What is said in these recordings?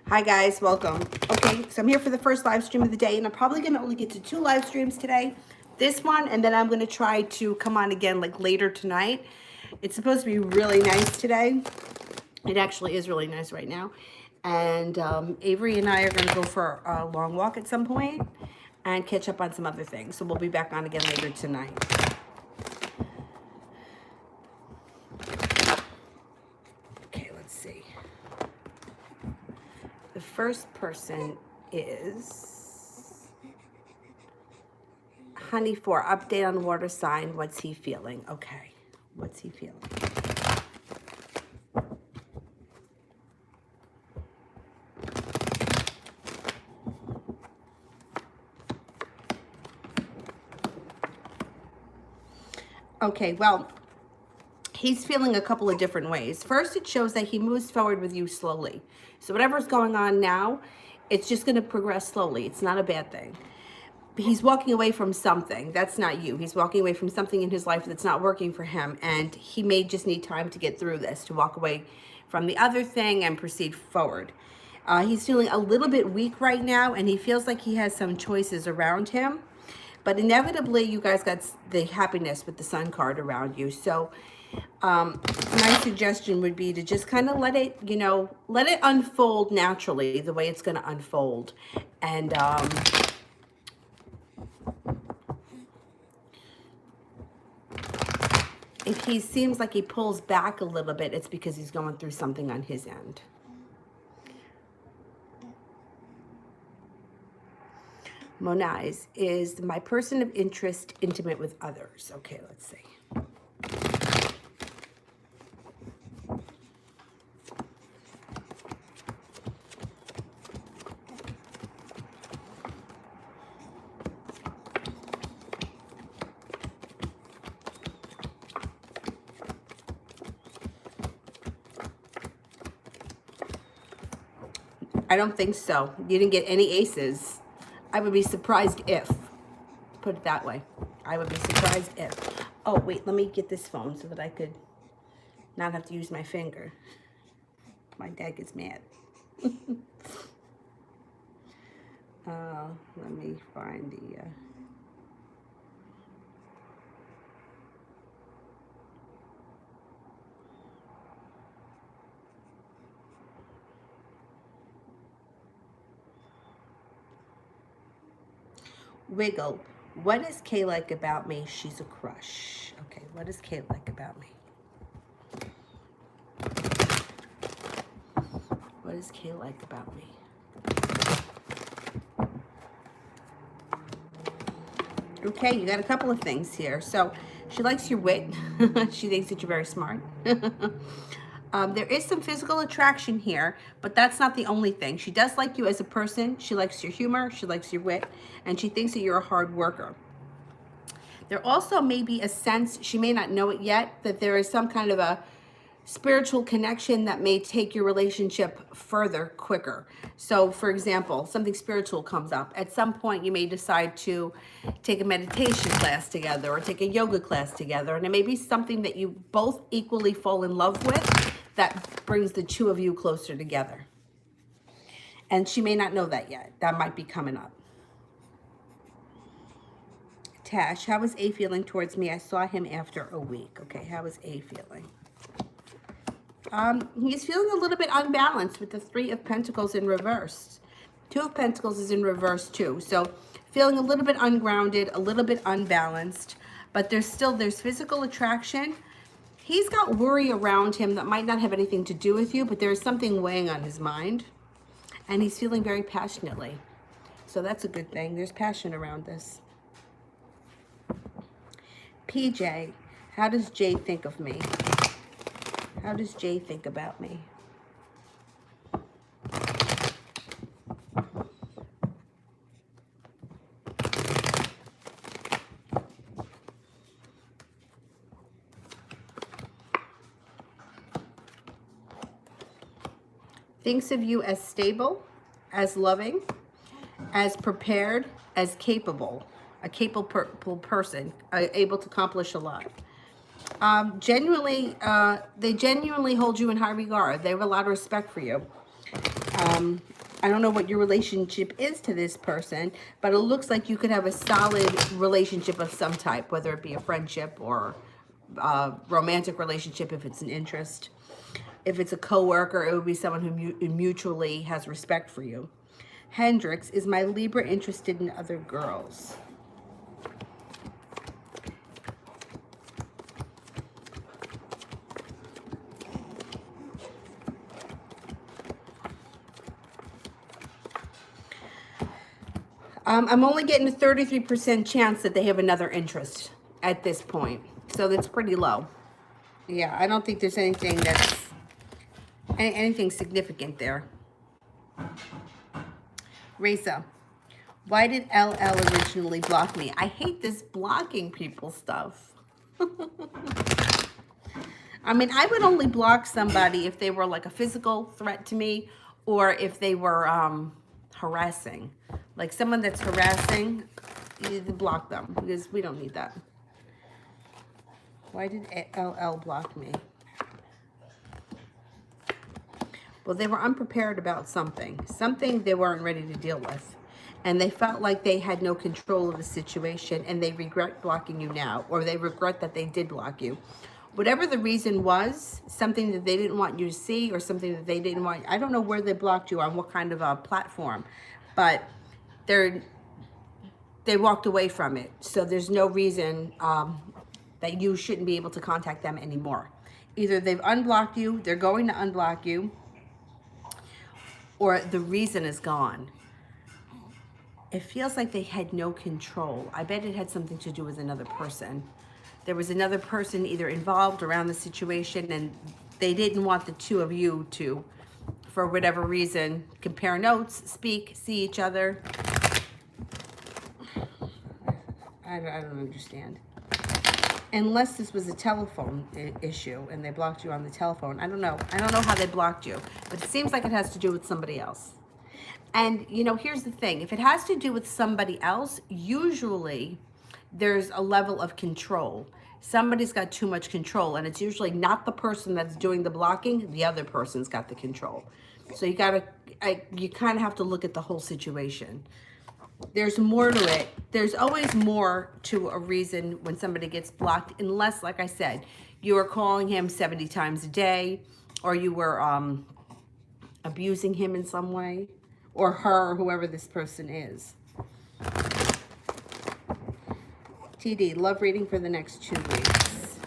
Hi guys, welcome. Okay, so I'm here for the first live stream of the day, and I'm probably gonna only get to 2 live streams today. This one, and then I'm gonna try to come on again like later tonight. It's supposed to be really nice today. It actually is really nice right now. And Avery and I are gonna go for a long walk at some point and catch up on some other things. So we'll be back on again later tonight. Okay, let's see. The first person is Honey 4. Update on water sign. What's he feeling? Okay. What's he feeling? Okay, well, he's feeling a couple of different ways. First, it shows that he moves forward with you slowly. So whatever's going on now, it's just going to progress slowly. It's not a bad thing. He's walking away from something. That's not you. He's walking away from something in his life that's not working for him, and he may just need time to get through this, to walk away from the other thing and proceed forward. He's feeling a little bit weak right now, and he feels like he has some choices around him. But inevitably, you guys got the happiness with the sun card around you. So my suggestion would be to just kind of let it, let it unfold naturally the way it's going to unfold. And if he seems like he pulls back a little bit, it's because he's going through something on his end. Monize, is my person of interest intimate with others? Okay, let's see. I don't think so. You didn't get any aces. I would be surprised if. Put it that way. I would be surprised if. Oh, wait, let me get this phone so that I could not have to use my finger. My dad gets mad. Let me find the... Wiggle. What is Kay like about me? She's a crush. Okay, what is Kay like about me? What is Kay like about me? Okay, you got a couple of things here. So she likes your wit. She thinks that you're very smart. There is some physical attraction here, but that's not the only thing. She does like you as a person. She likes your humor. She likes your wit. And she thinks that you're a hard worker. There also may be a sense, she may not know it yet, that there is some kind of a spiritual connection that may take your relationship further quicker. So for example, something spiritual comes up. At some point you may decide to take a meditation class together or take a yoga class together, and it may be something that you both equally fall in love with that brings the two of you closer together. And she may not know that yet. That might be coming up. Tash, how is A feeling towards me? I saw him after a week. Okay, how is A feeling? He's feeling a little bit unbalanced with the 3 of Pentacles in reverse. 2 of Pentacles is in reverse too. So feeling a little bit ungrounded, a little bit unbalanced, but there's physical attraction. He's got worry around him that might not have anything to do with you, but there's something weighing on his mind, and he's feeling very passionately. So that's a good thing. There's passion around this. PJ, how does Jay think of me? How does Jay think about me? Thinks of you as stable, as loving, as prepared, as capable. A capable person, able to accomplish a lot. They genuinely hold you in high regard. They have a lot of respect for you. I don't know what your relationship is to this person, but it looks like you could have a solid relationship of some type, whether it be a friendship or a romantic relationship if it's an interest. If it's a coworker, it would be someone who mutually has respect for you. Hendrix, is my Libra interested in other girls? I'm only getting a 33% chance that they have another interest at this point. So that's pretty low. Yeah, I don't think there's anything that's anything significant there. Risa, why did LL originally block me? I hate this blocking people stuff. I mean, I would only block somebody if they were like a physical threat to me or if they were harassing. Like someone that's harassing, you need to block them because we don't need that. Why did LL block me? Well, they were unprepared about something they weren't ready to deal with. And they felt like they had no control of the situation and they regret blocking you now, or they regret that they did block you. Whatever the reason was, something that they didn't want you to see or something that they didn't want, I don't know where they blocked you on, what kind of a platform, but they walked away from it. So there's no reason that you shouldn't be able to contact them anymore. Either they've unblocked you, they're going to unblock you, or the reason is gone. It feels like they had no control. I bet it had something to do with another person. There was another person either involved around the situation and they didn't want the two of you to, for whatever reason, compare notes, speak, see each other. I don't understand. Unless this was a telephone issue and they blocked you on the telephone. I don't know. I don't know how they blocked you, but it seems like it has to do with somebody else. And, you know, here's the thing. If it has to do with somebody else, usually there's a level of control. Somebody's got too much control, and it's usually not the person that's doing the blocking. The other person's got the control. So you kind of have to look at the whole situation. There's more to it. There's always more to a reason when somebody gets blocked, unless, like I said, you were calling him 70 times a day, or you were abusing him in some way, or her, or whoever this person is. TD, love reading for the next 2 weeks.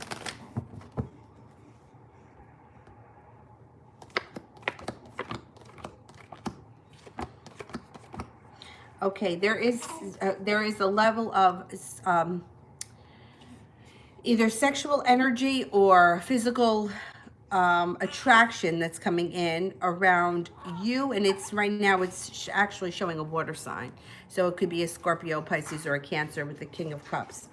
Okay, there is a level of either sexual energy or physical attraction that's coming in around you, and it's right now it's actually showing a water sign, so it could be a Scorpio, Pisces, or a Cancer with the King of Cups.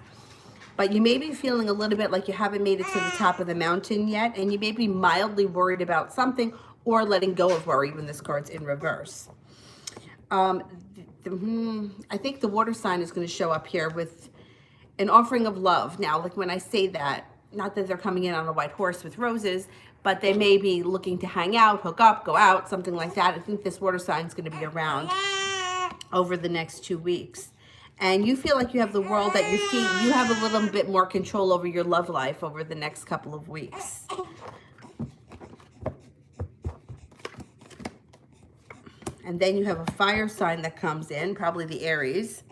But you may be feeling a little bit like you haven't made it to the top of the mountain yet, and you may be mildly worried about something or letting go of worry when this card's in reverse. I think the water sign is going to show up here with an offering of love. Now, like when I say that, not that they're coming in on a white horse with roses, but they may be looking to hang out, hook up, go out, something like that. I think this water sign is going to be around over the next 2 weeks. And you feel like you have the world at your feet. You have a little bit more control over your love life over the next couple of weeks. And then you have a fire sign that comes in, probably the Aries.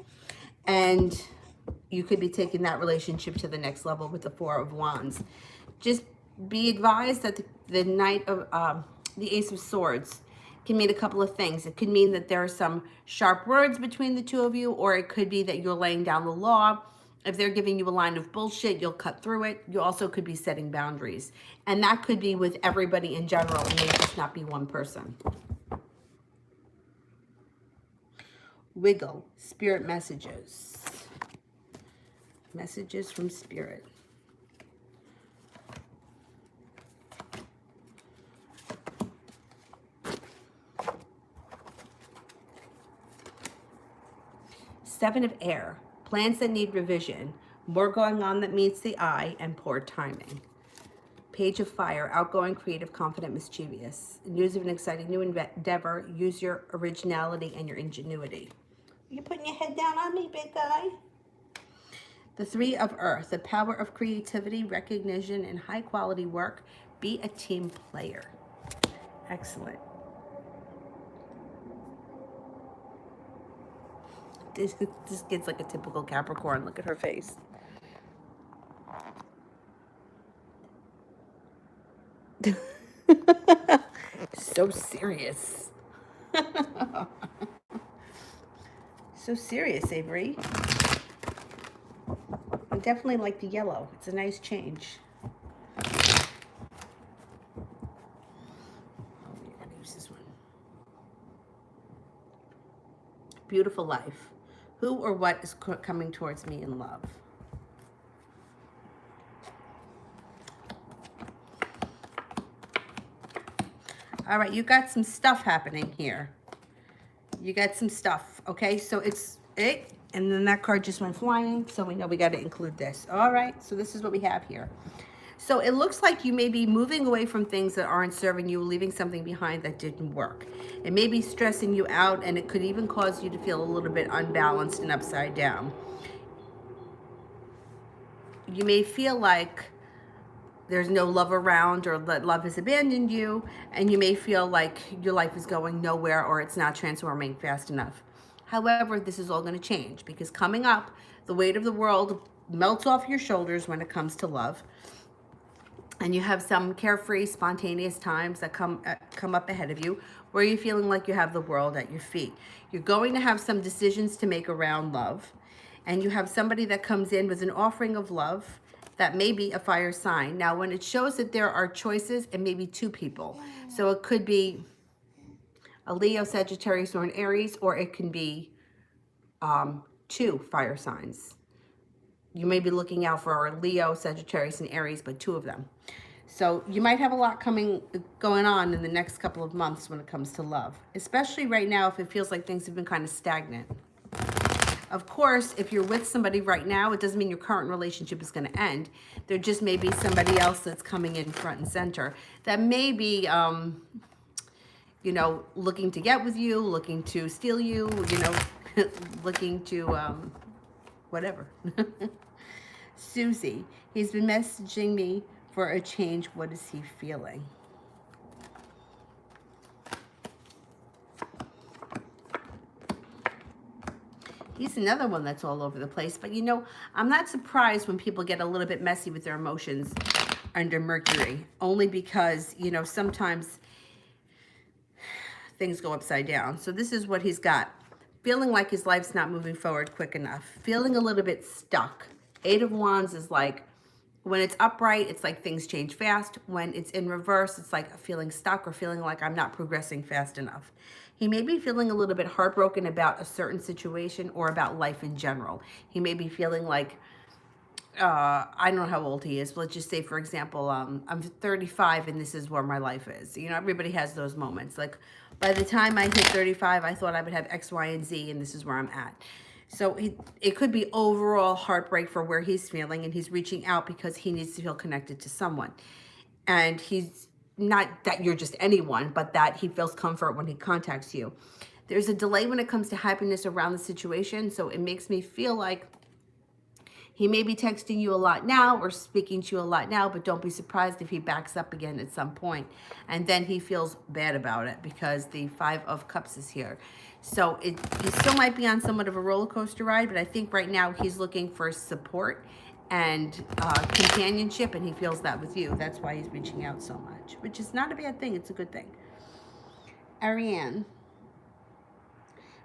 And you could be taking that relationship to the next level with the Four of Wands. Just be advised that the the Ace of Swords can mean a couple of things. It could mean that there are some sharp words between the two of you, or it could be that you're laying down the law. If they're giving you a line of bullshit, you'll cut through it. You also could be setting boundaries. And that could be with everybody in general. It may just not be one person. Wiggle, spirit messages. Messages from spirit. Seven of Air, plans that need revision, more going on that meets the eye, and poor timing. Page of Fire, outgoing, creative, confident, mischievous. News of an exciting new endeavor. Use your originality and your ingenuity. You putting your head down on me, big guy? The Three of Earth, the power of creativity, recognition, and high quality work. Be a team player. Excellent. This kid's like a typical Capricorn. Look at her face. So serious. So serious, Avery. I definitely like the yellow. It's a nice change. Oh, we're gonna use this one. Beautiful life. Who or what is coming towards me in love? All right, you got some stuff happening here. You got some stuff, okay? So it's it, and then that card just went flying, so we know we got to include this. All right, so this is what we have here. So it looks like you may be moving away from things that aren't serving you, leaving something behind that didn't work. It may be stressing you out, and it could even cause you to feel a little bit unbalanced and upside down. You may feel like there's no love around, or that love has abandoned you, and you may feel like your life is going nowhere or it's not transforming fast enough. However, this is all going to change, because coming up, the weight of the world melts off your shoulders when it comes to love. And you have some carefree, spontaneous times that come up ahead of you where you're feeling like you have the world at your feet. You're going to have some decisions to make around love. And you have somebody that comes in with an offering of love that may be a fire sign. Now, when it shows that there are choices, it may be two people. So it could be a Leo, Sagittarius, or an Aries, or it can be two fire signs. You may be looking out for a Leo, Sagittarius, and Aries, but two of them. So you might have a lot going on in the next couple of months when it comes to love, especially right now if it feels like things have been kind of stagnant. Of course, if you're with somebody right now, it doesn't mean your current relationship is going to end. There just may be somebody else that's coming in front and center that may be, you know, looking to get with you, looking to steal you, you know, looking to, whatever. Susie, he's been messaging me for a change. What is he feeling? He's another one that's all over the place. But, you know, I'm not surprised when people get a little bit messy with their emotions under Mercury. Only because, you know, sometimes things go upside down. So this is what he's got. Feeling like his life's not moving forward quick enough. Feeling a little bit stuck. Eight of Wands is like, when it's upright, it's like things change fast. When it's in reverse, it's like feeling stuck or feeling like I'm not progressing fast enough. He may be feeling a little bit heartbroken about a certain situation or about life in general. He may be feeling like, I don't know how old he is. Let's just say, for example, I'm 35 and this is where my life is. You know, everybody has those moments. Like, by the time I hit 35, I thought I would have X, Y, and Z, and this is where I'm at. So it could be overall heartbreak for where he's feeling, and he's reaching out because he needs to feel connected to someone. And he's not that you're just anyone, but that he feels comfort when he contacts you. There's a delay when it comes to happiness around the situation, so it makes me feel like he may be texting you a lot now or speaking to you a lot now, but don't be surprised if he backs up again at some point. And then he feels bad about it because the Five of Cups is here. So he still might be on somewhat of a roller coaster ride, but I think right now he's looking for support and companionship, and he feels that with you. That's why he's reaching out so much, which is not a bad thing. It's a good thing. Ariane,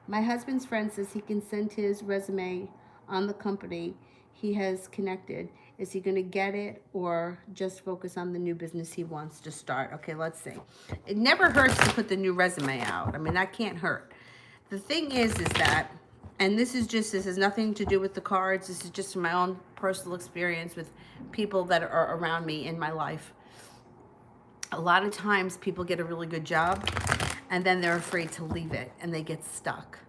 my husband's friend says he can send his resume on the company he has connected. Is he going to get it or just focus on the new business he wants to start? Okay, let's see. It never hurts to put the new resume out. I mean, that can't hurt. The thing is that, and this has nothing to do with the cards. This is just from my own personal experience with people that are around me in my life. A lot of times people get a really good job and then they're afraid to leave it and they get stuck.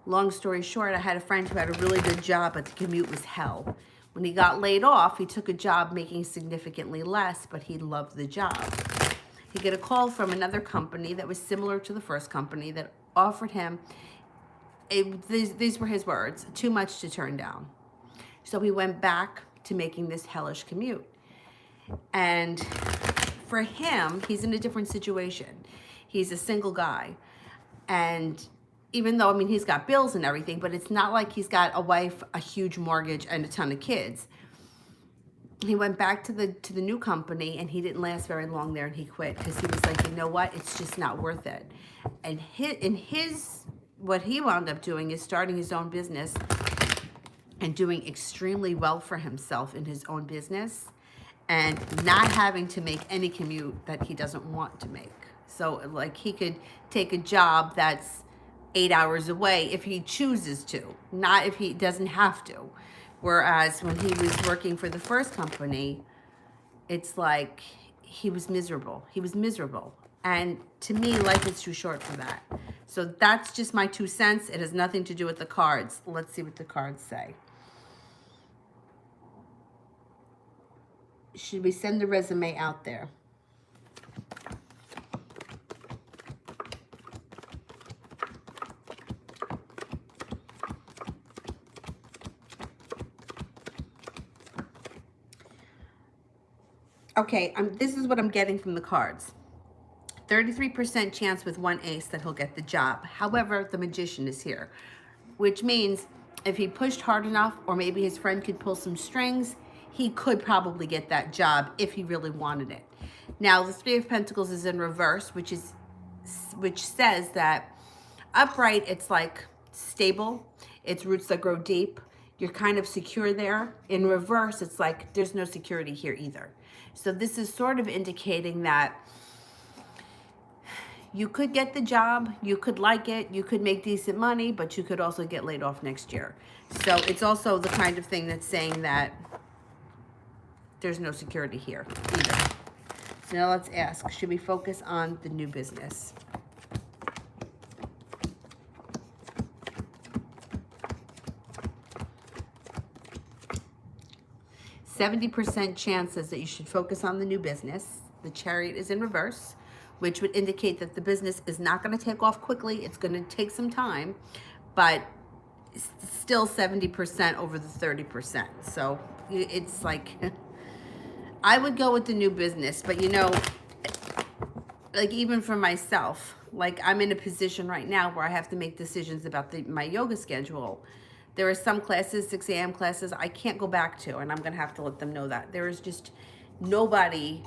Long story short, I had a friend who had a really good job, but the commute was hell. When he got laid off, he took a job making significantly less, but he loved the job. He got a call from another company that was similar to the first company that offered him, these were his words, too much to turn down. So he went back to making this hellish commute. And for him, he's in a different situation. He's a single guy. And even though, I mean, he's got bills and everything, but it's not like he's got a wife, a huge mortgage, and a ton of kids. He went back to the new company, and he didn't last very long there, and he quit because he was like, you know what, it's just not worth it. And what he wound up doing is starting his own business and doing extremely well for himself in his own business, and not having to make any commute that he doesn't want to make. So like, he could take a job that's 8 hours away if he chooses to, not if he doesn't have to. Whereas when he was working for the first company, it's like he was miserable. He was miserable. And to me, life is too short for that. So that's just my 2 cents. It has nothing to do with the cards. Let's see what the cards say. Should we send the resume out there? Okay, this is what I'm getting from the cards. 33% chance with 1 ace that he'll get the job. However, the magician is here, which means if he pushed hard enough, or maybe his friend could pull some strings, he could probably get that job if he really wanted it. Now, the 3 of Pentacles is in reverse, which says that upright, it's like stable. It's roots that grow deep. You're kind of secure there. In reverse, it's like there's no security here either. So this is sort of indicating that you could get the job, you could like it, you could make decent money, but you could also get laid off next year. So it's also the kind of thing that's saying that there's no security here either. So now let's ask, should we focus on the new business? %70 chances that you should focus on the new business. The Chariot is in reverse, which would indicate that the business is not going to take off quickly. It's going to take some time, but still 70% over the 30%. So it's like, I would go with the new business, but you know, like even for myself, like I'm in a position right now where I have to make decisions about my yoga schedule. There are some classes, 6 a.m. classes, I can't go back to, and I'm going to have to let them know that. There is just nobody,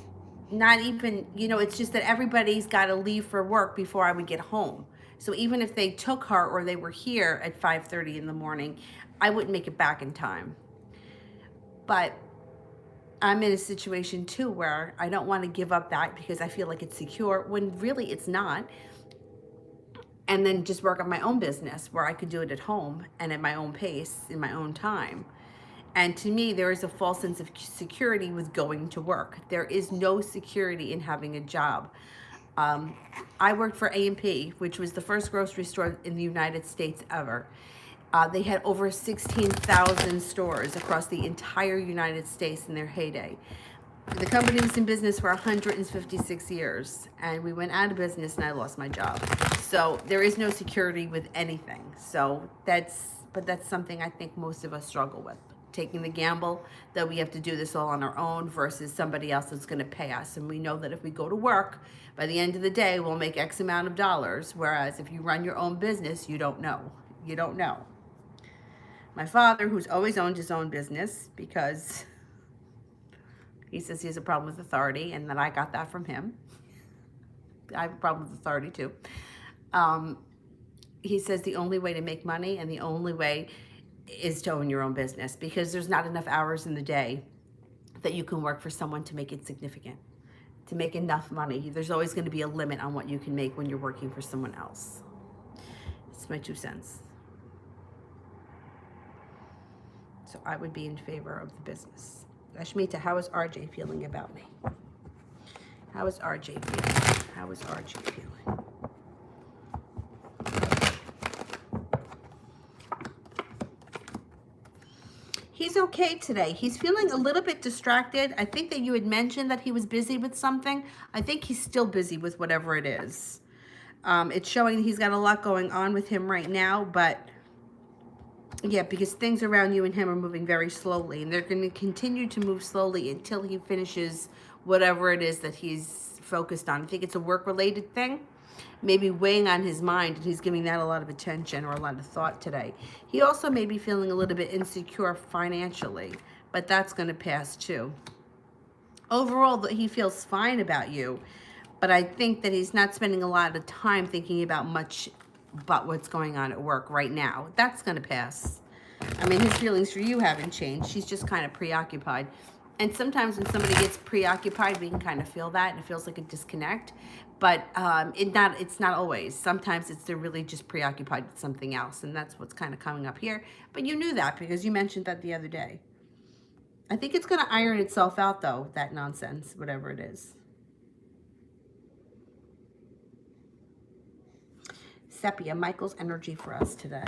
not even, you know, it's just that everybody's got to leave for work before I would get home. So even if they took her or they were here at 5:30 in the morning, I wouldn't make it back in time. But I'm in a situation too where I don't want to give up that because I feel like it's secure when really it's not. And then just work on my own business where I could do it at home and at my own pace, in my own time. And to me, there is a false sense of security with going to work. There is no security in having a job. I worked for A&P, which was the first grocery store in the United States ever. They had over 16,000 stores across the entire United States in their heyday. The company was in business for 156 years, and we went out of business and I lost my job. So there is no security with anything. So that's something I think most of us struggle with. Taking the gamble that we have to do this all on our own versus somebody else that's going to pay us. And we know that if we go to work, by the end of the day, we'll make X amount of dollars. Whereas if you run your own business, you don't know. You don't know. My father, who's always owned his own business because he says he has a problem with authority, and that I got that from him. I have a problem with authority too. He says the only way to make money and the only way is to own your own business because there's not enough hours in the day that you can work for someone to make it significant, to make enough money. There's always going to be a limit on what you can make when you're working for someone else. It's my 2 cents. So I would be in favor of the business. Ashmita, how is RJ feeling about me? How is RJ feeling? How is RJ feeling? He's okay today. He's feeling a little bit distracted. I think that you had mentioned that he was busy with something. I think he's still busy with whatever it is. It's showing he's got a lot going on with him right now, but yeah, because things around you and him are moving very slowly, and they're going to continue to move slowly until he finishes whatever it is that he's focused on. I think it's a work-related thing, maybe weighing on his mind, and he's giving that a lot of attention or a lot of thought today. He also may be feeling a little bit insecure financially, but that's going to pass too. Overall, he feels fine about you, but I think that he's not spending a lot of time thinking about much but what's going on at work right now. That's going to pass. I mean, his feelings for you haven't changed. He's just kind of preoccupied. And sometimes when somebody gets preoccupied, we can kind of feel that, and it feels like a disconnect. But it's not always. Sometimes they're really just preoccupied with something else, and that's what's kind of coming up here. But you knew that because you mentioned that the other day. I think it's going to iron itself out, though, that nonsense, whatever it is. Sepia, Michael's energy for us today.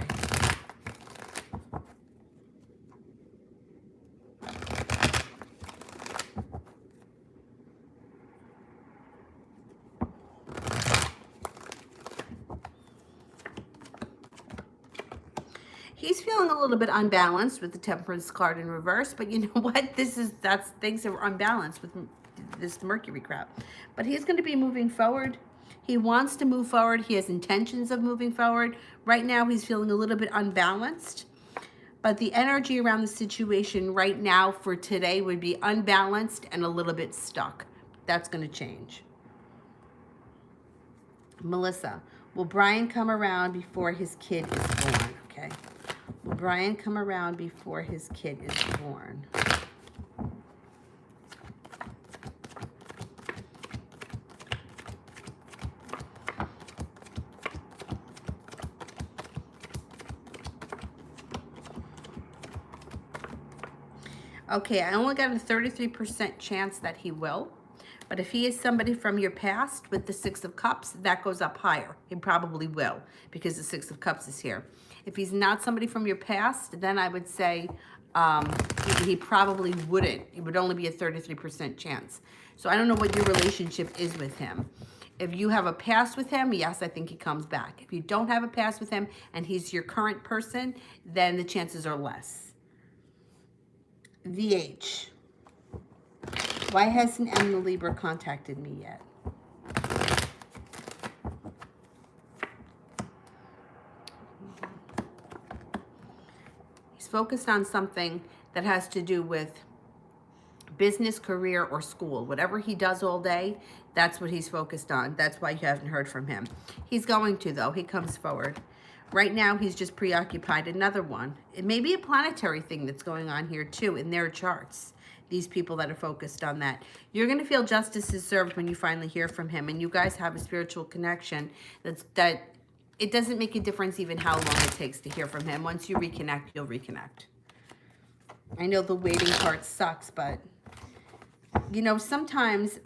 He's feeling a little bit unbalanced with the Temperance card in reverse, but you know what? Things are unbalanced with this Mercury crap. But he's going to be moving forward. He wants to move forward. He has intentions of moving forward. Right now, he's feeling a little bit unbalanced. But the energy around the situation right now for today would be unbalanced and a little bit stuck. That's going to change. Melissa, will Brian come around before his kid is born? Okay. Will Brian come around before his kid is born? Okay, I only got a 33% chance that he will. But if he is somebody from your past with the Six of Cups, that goes up higher. He probably will because the Six of Cups is here. If he's not somebody from your past, then I would say he probably wouldn't. It would only be a 33% chance. So I don't know what your relationship is with him. If you have a past with him, yes, I think he comes back. If you don't have a past with him and he's your current person, then the chances are less. VH. Why hasn't Emma Libra contacted me yet? He's focused on something that has to do with business, career, or school. Whatever he does all day, that's what he's focused on. That's why you haven't heard from him. He's going to, though. He comes forward. Right now, he's just preoccupied. Another one. It may be a planetary thing that's going on here, too, in their charts. These people that are focused on that. You're going to feel justice is served when you finally hear from him, and you guys have a spiritual connection that it doesn't make a difference even how long it takes to hear from him. Once you reconnect, you'll reconnect. I know the waiting part sucks, but, you know, sometimes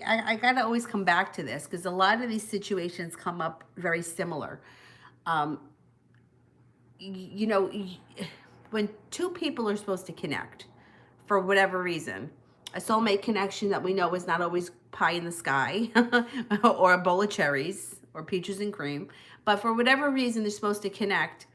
I got to always come back to this because a lot of these situations come up very similar. You know, when two people are supposed to connect, for whatever reason, a soulmate connection that we know is not always pie in the sky or a bowl of cherries or peaches and cream, but for whatever reason they're supposed to connect,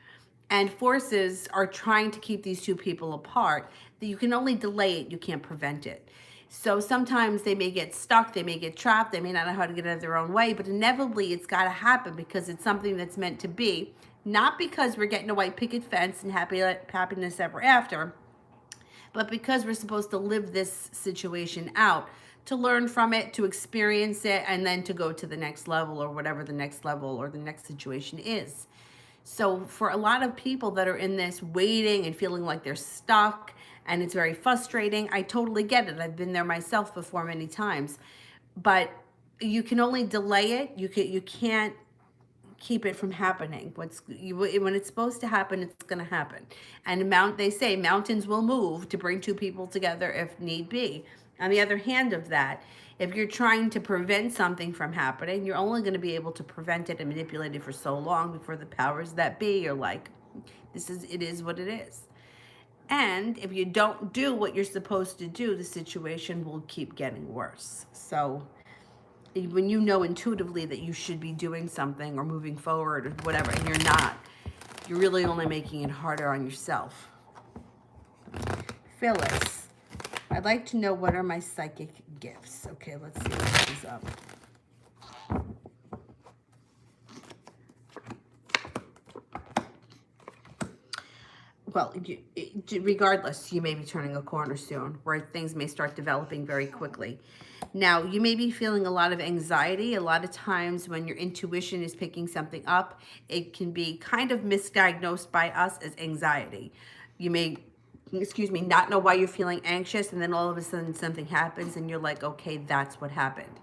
and forces are trying to keep these two people apart, that you can only delay it, you can't prevent it. So sometimes they may get stuck, they may get trapped, they may not know how to get out of their own way, but inevitably it's got to happen because it's something that's meant to be, not because we're getting a white picket fence and happiness ever after, but because we're supposed to live this situation out, to learn from it, to experience it, and then to go to the next level or whatever the next level or the next situation is. So for a lot of people that are in this waiting and feeling like they're stuck and it's very frustrating, I totally get it. I've been there myself before many times. But you can only delay it. You can't keep it from happening. When it's supposed to happen, it's going to happen. And they say mountains will move to bring two people together if need be. On the other hand of that, if you're trying to prevent something from happening, you're only going to be able to prevent it and manipulate it for so long before the powers that be are like, it is what it is. And if you don't do what you're supposed to do, the situation will keep getting worse. So when you know intuitively that you should be doing something or moving forward or whatever, and you're not, you're really only making it harder on yourself. Phyllis, I'd like to know, what are my psychic gifts? Okay, let's see what this is up. Well, regardless, you may be turning a corner soon where things may start developing very quickly. Now, you may be feeling a lot of anxiety. A lot of times when your intuition is picking something up, it can be kind of misdiagnosed by us as anxiety. You may, excuse me, not know why you're feeling anxious, and then all of a sudden something happens and you're like, okay, that's what happened.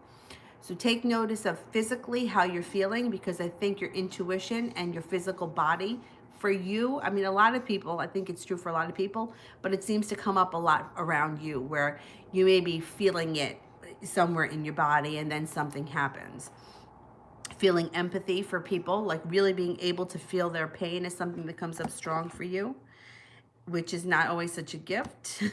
So take notice of physically how you're feeling, because I think your intuition and your physical body for you, I mean, a lot of people, I think it's true for a lot of people, but it seems to come up a lot around you where you may be feeling it somewhere in your body and then something happens. Feeling empathy for people, like really being able to feel their pain, is something that comes up strong for you, which is not always such a gift.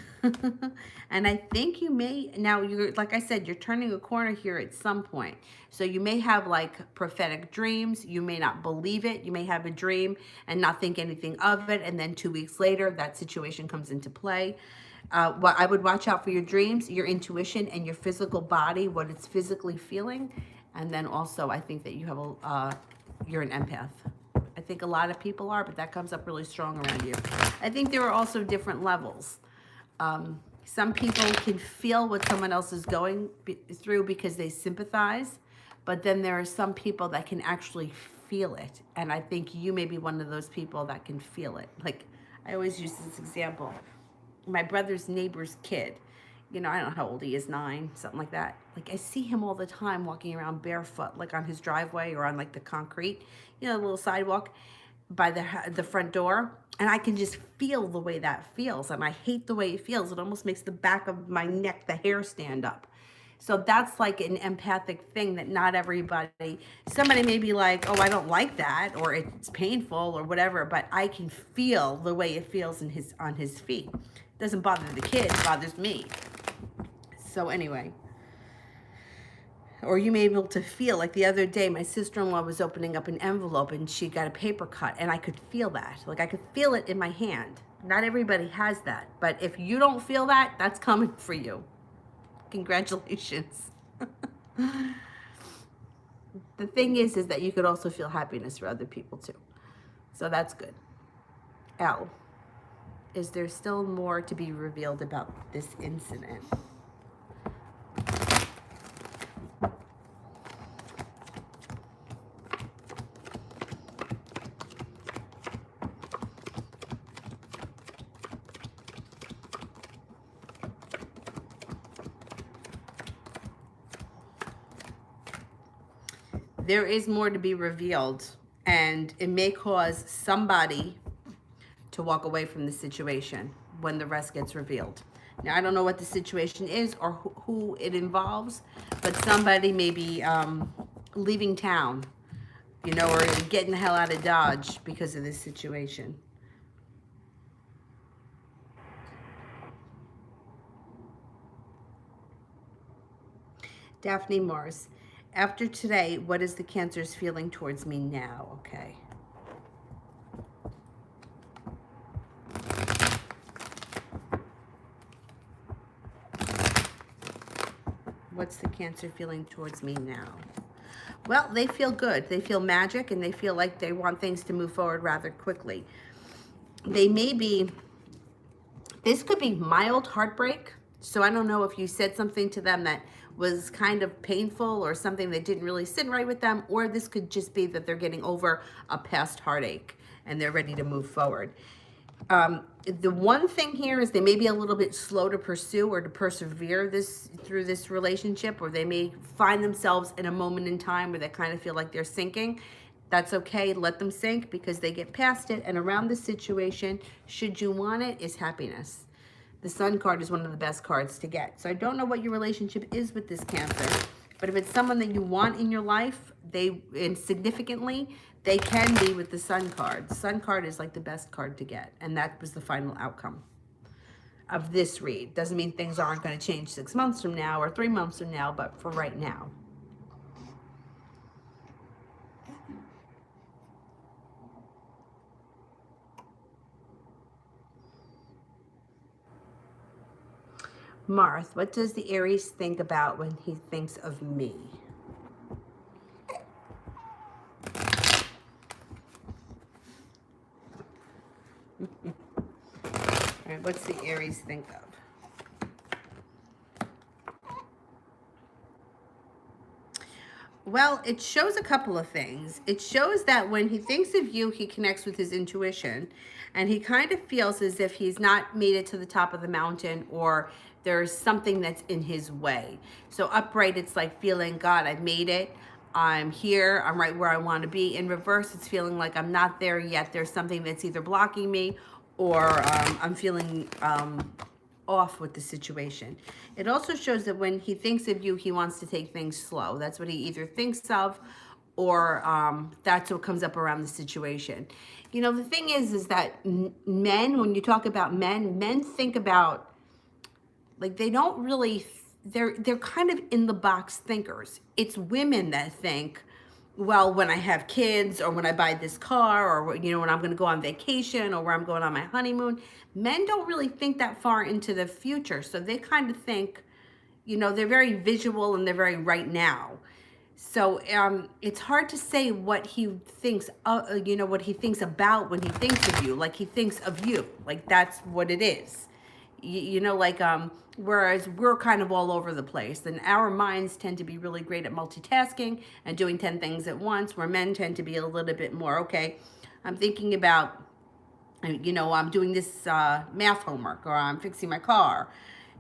And I think you may, now you're, like I said, you're turning a corner here at some point. So you may have like prophetic dreams. You may not believe it. You may have a dream and not think anything of it. And then 2 weeks later, that situation comes into play. What I would watch out for your dreams, your intuition, and your physical body, what it's physically feeling. And then also, I think that you have you're an empath. I think a lot of people are, but that comes up really strong around you. I think there are also different levels. Some people can feel what someone else is going through because they sympathize, but then there are some people that can actually feel it. And I think you may be one of those people that can feel it. Like, I always use this example. My brother's neighbor's kid, you know, I don't know how old he is, 9, something like that. Like, I see him all the time walking around barefoot, like on his driveway or on like the concrete, you know, the little sidewalk by the front door. And I can just feel the way that feels. And I hate the way it feels. It almost makes the back of my neck, the hair stand up. So that's like an empathic thing that not everybody, somebody may be like, oh, I don't like that, or it's painful or whatever, but I can feel the way it feels on his feet. It doesn't bother the kid, it bothers me. So anyway, or you may be able to feel, like the other day, my sister-in-law was opening up an envelope and she got a paper cut, and I could feel that. Like, I could feel it in my hand. Not everybody has that, but if you don't feel that, that's coming for you. Congratulations. The thing is that you could also feel happiness for other people too. So that's good. L, is there still more to be revealed about this incident? There is more to be revealed, and it may cause somebody to walk away from the situation when the rest gets revealed. Now, I don't know what the situation is or who it involves, but somebody may be leaving town, you know, or getting the hell out of Dodge because of this situation. Daphne Morris, after today, what is the Cancer's feeling towards me now? Okay. What's the Cancer feeling towards me now? Well, they feel good. They feel magic, and they feel like they want things to move forward rather quickly. They may be, this could be mild heartbreak. So I don't know if you said something to them that was kind of painful or something that didn't really sit right with them, or this could just be that they're getting over a past heartache and they're ready to move forward. The one thing here is they may be a little bit slow to pursue or to persevere through this relationship, or they may find themselves in a moment in time where they kind of feel like they're sinking. That's okay. Let them sink because they get past it. And around the situation, should you want it, is happiness. The Sun card is one of the best cards to get. So I don't know what your relationship is with this Cancer, but if it's someone that you want in your life, and significantly, they can be with the Sun card. The Sun card is like the best card to get, and that was the final outcome. of this read. Doesn't mean things aren't going to change 6 months from now or 3 months from now, but for right now. Marth, what does the Aries think about when he thinks of me? All right, what's the Aries think of? Well, it shows a couple of things. It shows that when he thinks of you, he connects with his intuition, and he kind of feels as if he's not made it to the top of the mountain, or there's something that's in his way. So upright, it's like feeling, God, I've made it. I'm here. I'm right where I want to be. In reverse, it's feeling like I'm not there yet. There's something that's either blocking me, or I'm feeling off with the situation. It also shows that when he thinks of you, he wants to take things slow. That's what he either thinks of, or that's what comes up around the situation. You know, the thing is that men, when you talk about men think about, like, they don't really, they're kind of in the box thinkers. It's women that think, well, when I have kids, or when I buy this car, or, you know, when I'm going to go on vacation, or where I'm going on my honeymoon. Men don't really think that far into the future. So they kind of think, you know, they're very visual and they're very right now. So it's hard to say what he thinks, you know, what he thinks about when he thinks of you. Like, he thinks of you. Like, that's what it is. You know, like, whereas we're kind of all over the place, and our minds tend to be really great at multitasking and doing 10 things at once, where men tend to be a little bit more, okay, I'm thinking about, you know, I'm doing this math homework, or I'm fixing my car.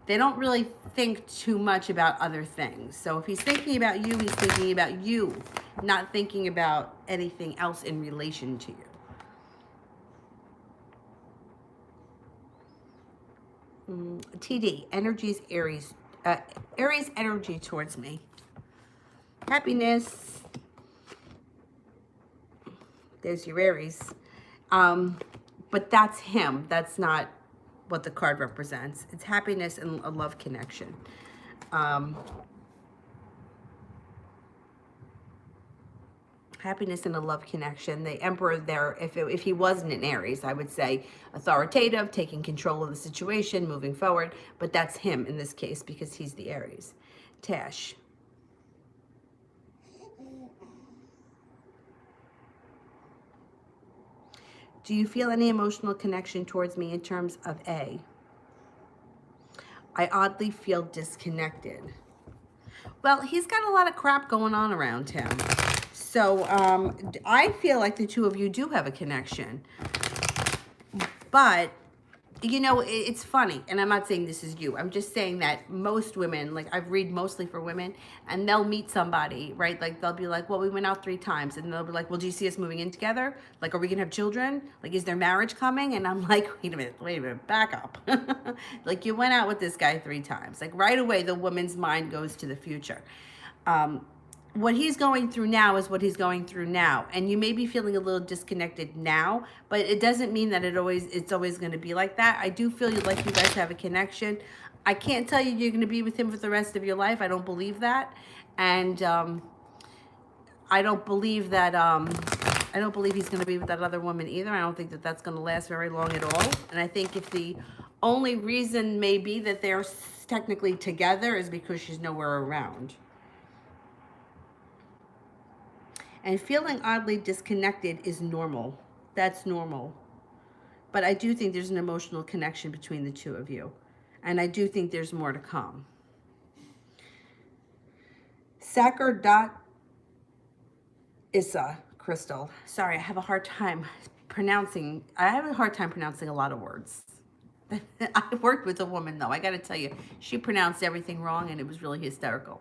They don't really think too much about other things. So if he's thinking about you, he's thinking about you, not thinking about anything else in relation to you. TD, energies, Aries. Aries energy towards me. Happiness. There's your Aries. But that's him. That's not what the card represents. It's happiness and a love connection. Happiness and a love connection. The Emperor there, if he wasn't an Aries, I would say authoritative, taking control of the situation, moving forward. But that's him in this case, because he's the Aries. Tash. Do you feel any emotional connection towards me in terms of A? I oddly feel disconnected. Well, he's got a lot of crap going on around him. So I feel like the two of you do have a connection. But, you know, it's funny. And I'm not saying this is you. I'm just saying that most women, like, I read mostly for women, and they'll meet somebody, right? Like, they'll be like, well, we went out 3 times. And they'll be like, well, do you see us moving in together? Like, are we going to have children? Like, is there marriage coming? And I'm like, wait a minute, back up. Like, you went out with this guy 3 times. Like, right away, the woman's mind goes to the future. What he's going through now is what he's going through now, and you may be feeling a little disconnected now, but it doesn't mean that it's always going to be like that. I do feel like you guys have a connection. I can't tell you you're going to be with him for the rest of your life. I don't believe that, and I don't believe that. I don't believe he's going to be with that other woman either. I don't think that that's going to last very long at all. And I think if the only reason may be that they're technically together is because she's nowhere around. And feeling oddly disconnected is normal. That's normal. But I do think there's an emotional connection between the two of you. And I do think there's more to come. Issa, Crystal. Sorry, I have a hard time pronouncing a lot of words. I worked with a woman, though. I got to tell you, she pronounced everything wrong, and it was really hysterical.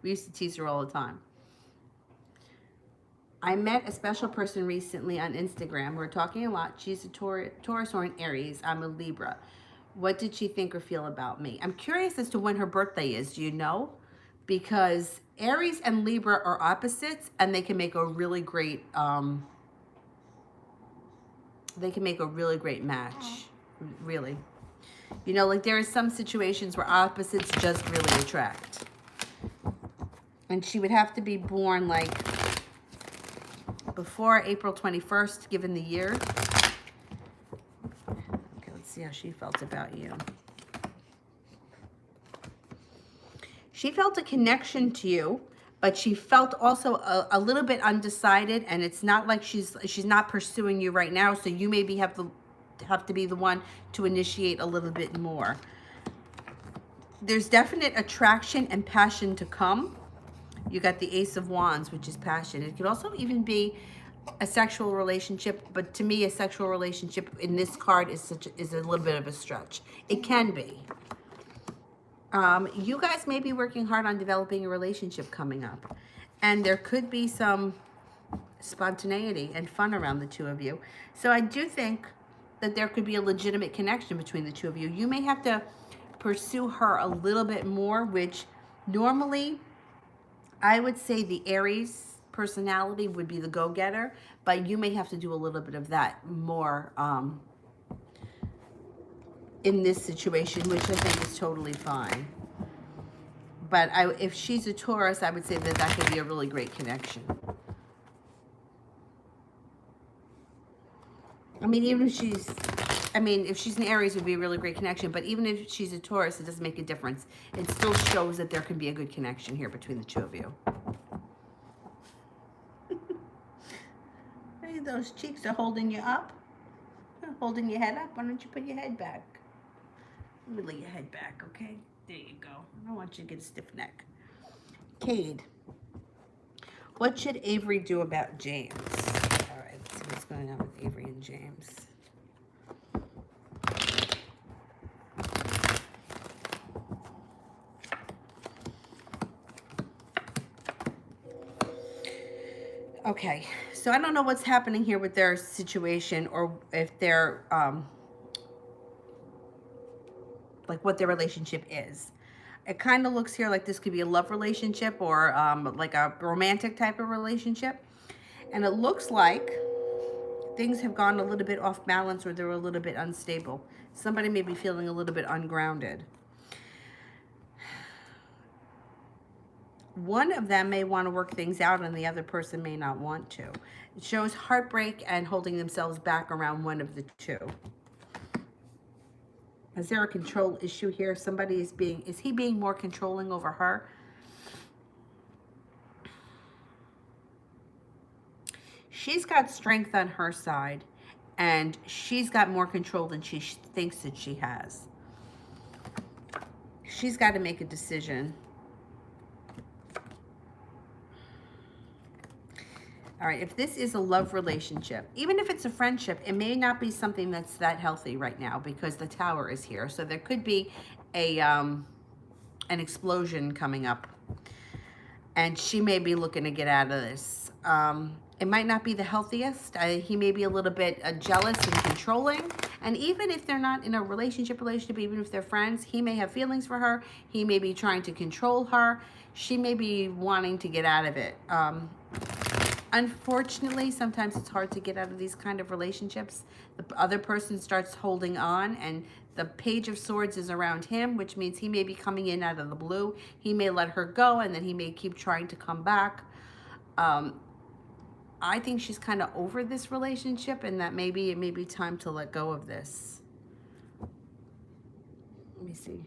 We used to tease her all the time. I met a special person recently on Instagram. We're talking a lot. She's a Taurus or an Aries. I'm a Libra. What did she think or feel about me? I'm curious as to when her birthday is. Do you know? Because Aries and Libra are opposites, and they can make a really great match. Really. You know, like there are some situations where opposites just really attract. And she would have to be born like before April 21st, given the year. Okay, let's see how she felt about you. She felt a connection to you, but she felt also a little bit undecided, and it's not like she's not pursuing you right now, so you maybe have to be the one to initiate a little bit more. There's definite attraction and passion to come. You got the Ace of Wands, which is passion. It could also even be a sexual relationship, but to me, a sexual relationship in this card is a little bit of a stretch. It can be. You guys may be working hard on developing a relationship coming up, and there could be some spontaneity and fun around the two of you. So I do think that there could be a legitimate connection between the two of you. You may have to pursue her a little bit more, which normally I would say the Aries personality would be the go-getter, but you may have to do a little bit of that more in this situation, which I think is totally fine. But if she's a Taurus, I would say that could be a really great connection. I mean, if she's an Aries, it would be a really great connection. But even if she's a Taurus, it doesn't make a difference. It still shows that there can be a good connection here between the two of you. Hey, those cheeks are holding you up. Holding your head up. Why don't you put your head back? Let me lay your head back, okay? There you go. I don't want you to get a stiff neck. Cade, what should Avery do about James? All right, let's see what's going on with Avery and James. Okay, so I don't know what's happening here with their situation, or if they're like what their relationship is. It kind of looks here like this could be a love relationship or like a romantic type of relationship. And it looks like things have gone a little bit off balance, or they're a little bit unstable. Somebody may be feeling a little bit ungrounded. One of them may want to work things out and the other person may not want to. It shows heartbreak and holding themselves back around one of the two. Is there a control issue here? Somebody is he being more controlling over her? She's got strength on her side, and she's got more control than she thinks that she has. She's got to make a decision. All right, if this is a love relationship, even if it's a friendship, it may not be something that's that healthy right now because the Tower is here. So there could be an explosion coming up, and she may be looking to get out of this. It might not be the healthiest. He may be a little bit jealous and controlling. And even if they're not in a relationship, even if they're friends, he may have feelings for her. He may be trying to control her. She may be wanting to get out of it. Unfortunately, sometimes it's hard to get out of these kind of relationships. The other person starts holding on, and the Page of Swords is around him, which means he may be coming in out of the blue. He may let her go, and then he may keep trying to come back. I think she's kind of over this relationship, and that maybe it may be time to let go of this. Let me see.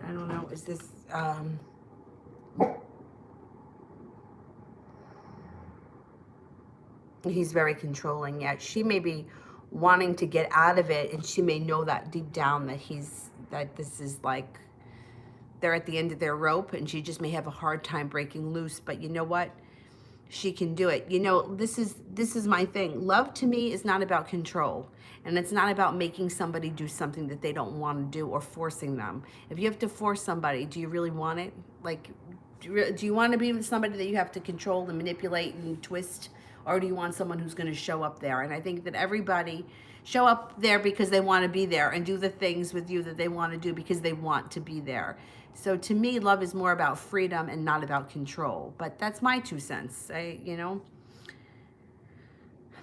I don't know, is this, he's very controlling, yet she may be wanting to get out of it, and she may know that deep down that this is like, they're at the end of their rope, and she just may have a hard time breaking loose, but you know what? She can do it. You know, this is my thing. Love to me is not about control, and it's not about making somebody do something that they don't want to do or forcing them. If you have to force somebody, do you really want it? Like, do you want to be with somebody that you have to control and manipulate and twist? or do you want someone who's going to show up there? And I think that everybody show up there because they want to be there and do the things with you that they want to do because they want to be there. So to me, love is more about freedom and not about control. But that's my 2 cents.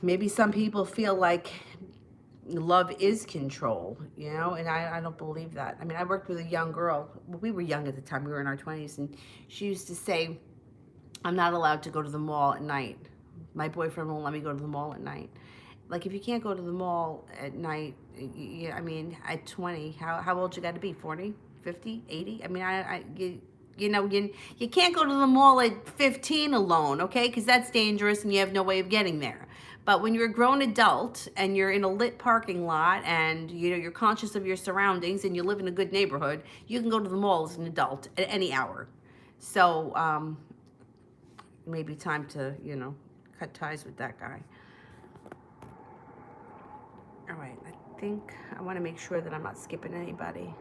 Maybe some people feel like love is control, and I don't believe that. I mean, I worked with a young girl. We were young at the time. We were in our 20s, and she used to say, I'm not allowed to go to the mall at night. My boyfriend won't let me go to the mall at night. Like, if you can't go to the mall at night, I mean, at 20, how old you got to be? 40, 50, 80? I mean, you can't go to the mall at 15 alone, okay? Because that's dangerous and you have no way of getting there. But when you're a grown adult and you're in a lit parking lot and you're conscious of your surroundings and you live in a good neighborhood, you can go to the mall as an adult at any hour. So maybe time to cut ties with that guy. All right, I think I want to make sure that I'm not skipping anybody.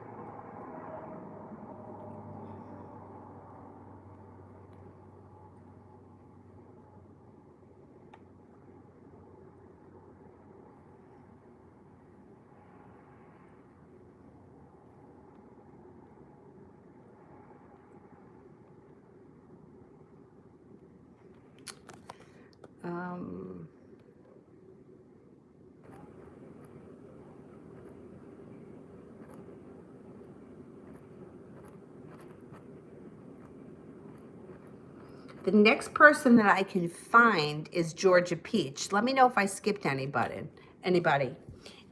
The next person that I can find is Georgia Peach. Let me know if I skipped anybody.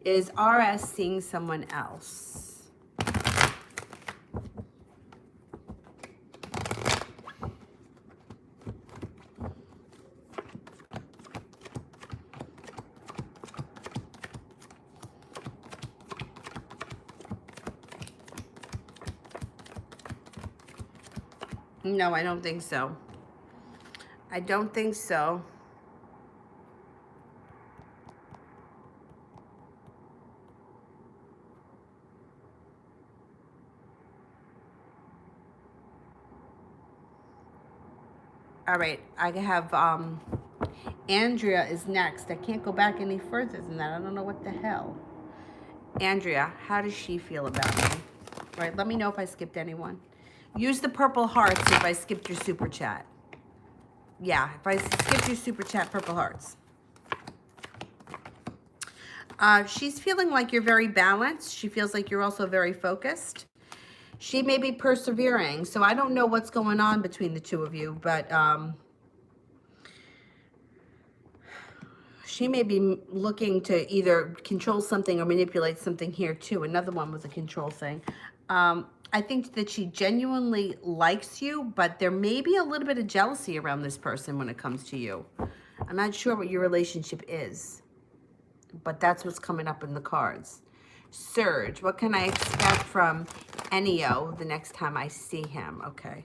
Is RS seeing someone else? No, I don't think so. I don't think so. All right, I have Andrea is next. I can't go back any further than that. I don't know what the hell. Andrea, how does she feel about me? All right, let me know if I skipped anyone. Use the purple hearts if I skipped your super chat. Yeah, if I skipped your super chat, purple hearts. She's feeling like you're very balanced. She feels like you're also very focused. She may be persevering, so I don't know what's going on between the two of you, but she may be looking to either control something or manipulate something here too. Another one was a control thing. I think that she genuinely likes you, but there may be a little bit of jealousy around this person when it comes to you. I'm not sure what your relationship is, but that's what's coming up in the cards. Surge, what can I expect from Ennio the next time I see him? Okay.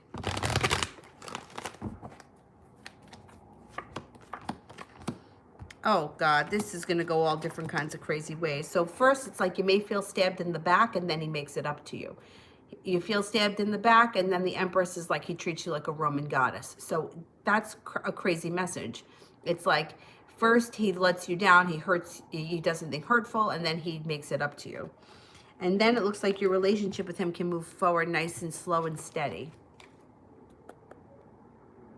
Oh, God, this is going to go all different kinds of crazy ways. So first, it's like you may feel stabbed in the back, and then he makes it up to you. You feel stabbed in the back, and then the Empress is like he treats you like a Roman goddess. So that's a crazy message. It's like first he lets you down, he does something hurtful, and then he makes it up to you. And then it looks like your relationship with him can move forward nice and slow and steady.